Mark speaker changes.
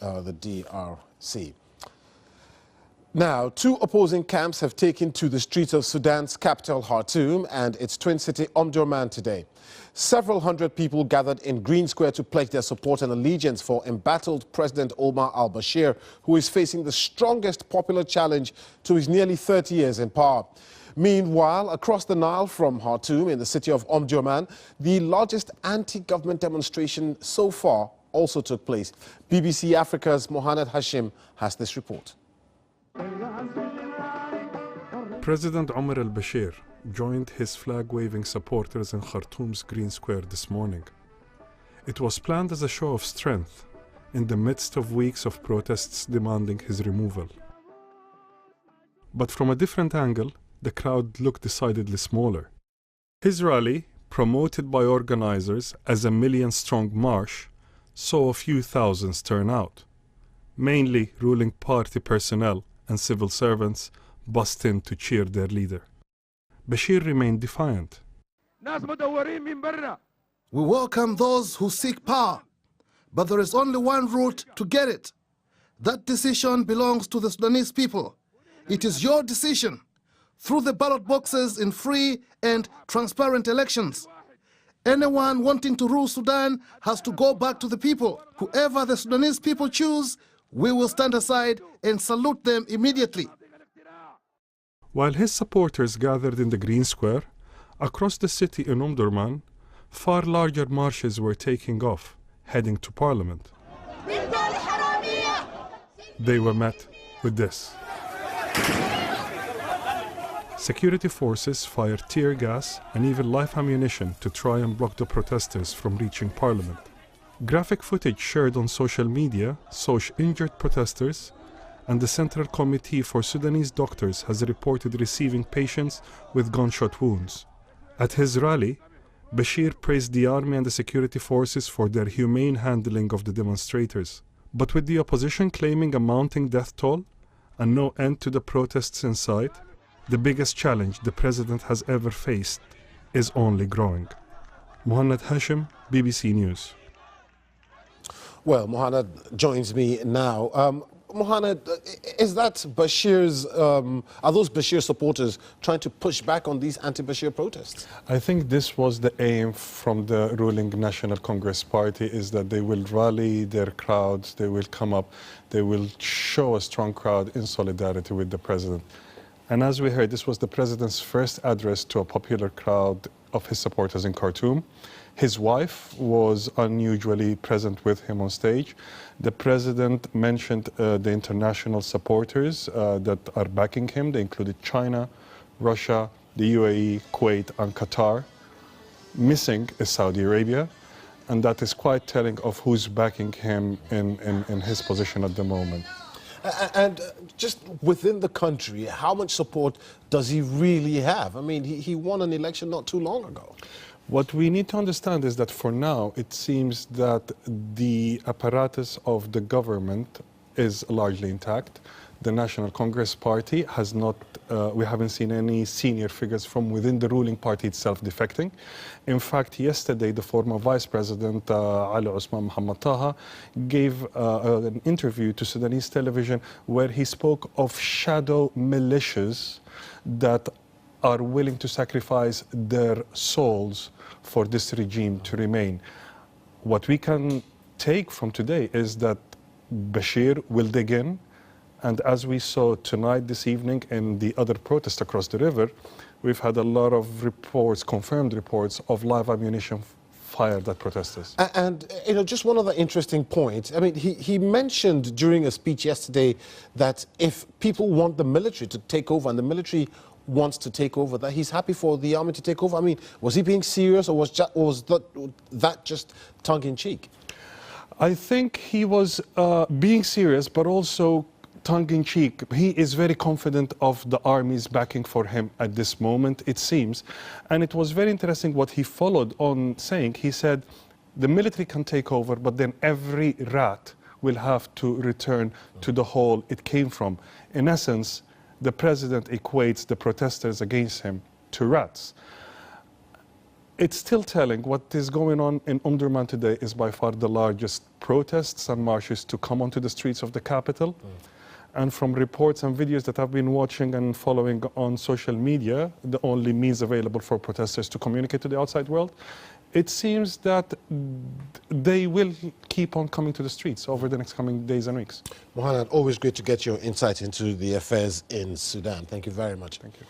Speaker 1: the DRC. Now, two opposing camps have taken to the streets of Sudan's capital, Khartoum, and its twin city, Omdurman, today. Several hundred people gathered in Green Square to pledge their support and allegiance for embattled President Omar al-Bashir, who is facing the strongest popular challenge to his nearly 30 years in power. Meanwhile, across the Nile from Khartoum in the city of Omdurman, the largest anti-government demonstration so far also took place. BBC Africa's Mohamed Hashim has this report.
Speaker 2: President Omar al-Bashir joined his flag-waving supporters in Khartoum's Green Square this morning. It was planned as a show of strength in the midst of weeks of protests demanding his removal. But from a different angle, the crowd looked decidedly smaller. His rally, promoted by organizers as a million-strong march, saw a few thousands turn out. Mainly ruling party personnel and civil servants bussed in to cheer their leader. Bashir remained defiant.
Speaker 3: We welcome those who seek power, but there is only one route to get it. That decision belongs to the Sudanese people. It is your decision, through the ballot boxes in free and transparent elections. Anyone wanting to rule Sudan has to go back to the people. Whoever the Sudanese people choose, we will stand aside and salute them immediately.
Speaker 2: While his supporters gathered in the Green Square, across the city in Omdurman, far larger marches were taking off, heading to Parliament. They were met with this. Security forces fired tear gas and even live ammunition to try and block the protesters from reaching Parliament. Graphic footage shared on social media shows injured protesters, and the Central Committee for Sudanese Doctors has reported receiving patients with gunshot wounds. At his rally, Bashir praised the army and the security forces for their humane handling of the demonstrators. But with the opposition claiming a mounting death toll and no end to the protests in sight, the biggest challenge the president has ever faced is only growing. Mohamed Hashim, BBC News.
Speaker 1: Well, Mohamed joins me now. Mohamed, is that Bashir's, are those Bashir supporters trying to push back on these anti-Bashir protests?
Speaker 2: I think this was the aim from the ruling National Congress Party, is that they will rally their crowds, they will come up, they will show a strong crowd in solidarity with the president. And as we heard, this was the president's first address to a popular crowd of his supporters in Khartoum. His wife was unusually present with him on stage. The president mentioned the international supporters that are backing him. They included China, Russia, the UAE, Kuwait, and Qatar. Missing is Saudi Arabia, and that is quite telling of who's backing him in his position at the moment.
Speaker 1: And just within the country, how much support does he really have? I mean, he won an election not too long ago.
Speaker 2: What we need to understand is that for now, it seems that the apparatus of the government is largely intact. The National Congress Party has not, we haven't seen any senior figures from within the ruling party itself defecting. In fact, yesterday, the former Vice President, Ali Osman Mohamed Taha, gave an interview to Sudanese television where he spoke of shadow militias that are willing to sacrifice their souls for this regime to remain. What we can take from today is that Bashir will dig in, and as we saw tonight, this evening, in the other protests across the river, we've had a lot of reports, confirmed reports, of live ammunition fired at protesters.
Speaker 1: And you know, just one other interesting point. I mean, he mentioned during a speech yesterday that if people want the military to take over, and the military wants to take over, that he's happy for the army to take over. I mean, was he being serious, or was that just tongue-in-cheek?
Speaker 2: I think he was being serious, but also tongue-in-cheek. He is very confident of the army's backing for him at this moment, it seems. And it was very interesting what he followed on saying. He said, the military can take over, but then every rat will have to return to the hole it came from. In essence, the president equates the protesters against him to rats. It's still telling. What is going on in Omdurman today is by far the largest protests and marches to come onto the streets of the capital. And from reports and videos that I've been watching and following on social media, the only means available for protesters to communicate to the outside world, it seems that they will keep on coming to the streets over the next coming days and weeks.
Speaker 1: Mohanad, always great to get your insight into the affairs in Sudan. Thank you very much.
Speaker 2: Thank you.